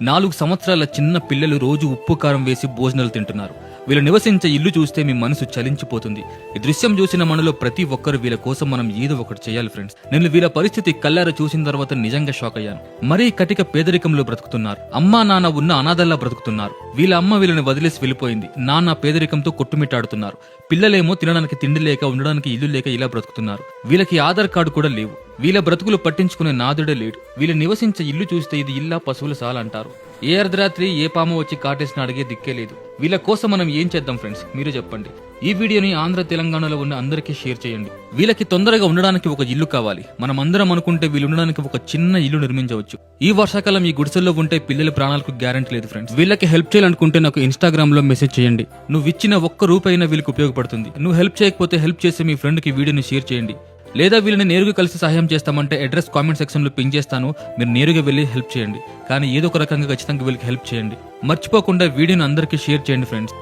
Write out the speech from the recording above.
4 సంవత్సరాల చిన్న పిల్లలు రోజు ఉప్పు కారం వేసి భోజనాలు తింటున్నారు. వీళ్ళు నివసించే ఇల్లు చూస్తే మీ మనసు చలించిపోతుంది. ఈ దృశ్యం చూసిన మనలో ప్రతి ఒక్కరు వీళ్ళ కోసం మనం ఏదో ఒకటి చేయాలి ఫ్రెండ్స్. నేను వీళ్ళ పరిస్థితి కళ్ళారా చూసిన తర్వాత నిజంగా షాక్ అయ్యాను. మరీ కటిక పేదరికంలో బ్రతుకుతున్నారు. అమ్మా నాన్న ఉన్న అనాథల్లా బ్రతుకుతున్నారు. వీళ్ళ అమ్మ వీళ్ళని వదిలేసి వెళ్ళిపోయింది. నాన్న పేదరికంతో కొట్టుమిట్టాడుతున్నారు. పిల్లలేమో తినడానికి తిండి లేక ఉండడానికి ఇల్లు లేక ఇలా బ్రతుకుతున్నారు. వీళ్ళకి ఆధార్ కార్డు కూడా లేవు. వీళ్ళ బ్రతుకులు పట్టించుకునే నాదుడే లేడు. వీళ్ళు నివసించే ఇల్లు చూస్తే ఇది ఇల్లా పశువుల సాల అంటారు. ఏ అర్ధరాత్రి ఏ పాము వచ్చి కాటేసిన అడిగే దిక్కే లేదు. వీళ్ళ కోసం మనం ఏం చేద్దాం ఫ్రెండ్స్, మీరే చెప్పండి. ఈ వీడియోని ఆంధ్ర తెలంగాణలో ఉన్న అందరికీ షేర్ చేయండి. వీళ్ళకి తొందరగా ఉండడానికి ఒక ఇల్లు కావాలి. మనం అందరం అనుకుంటే వీళ్ళు ఉండడానికి ఒక చిన్న ఇల్లు నిర్మించవచ్చు. ఈ వర్షాకాలం ఈ గుడిసెల్లో ఉంటే పిల్లల ప్రాణాలకు గ్యారెంటీ లేదు ఫ్రెండ్స్. వీళ్ళకి హెల్ప్ చేయాలనుకుంటే నాకు ఇన్స్టాగ్రామ్ లో మెసేజ్ చేయండి. నువ్వు ఇచ్చిన ఒక్క రూపాయినా వీళ్ళకి ఉపయోగపడుతుంది. నువ్వు హెల్ప్ చేయకపోతే హెల్ప్ చేసి మీ ఫ్రెండ్ కి వీడియోని షేర్ చేయండి. లేదా వీళ్ళని నేరుగా కలిసి సహాయం చేస్తామంటే అడ్రస్ కామెంట్ సెక్షన్ లో పింక్ చేస్తాను. మీరు నేరుగా వెళ్ళి హెల్ప్ చేయండి. కానీ ఏదో ఒక రకంగా ఖచ్చితంగా వీళ్ళకి హెల్ప్ చేయండి. మర్చిపోకుండా వీడియోని అందరికీ షేర్ చేయండి ఫ్రెండ్స్.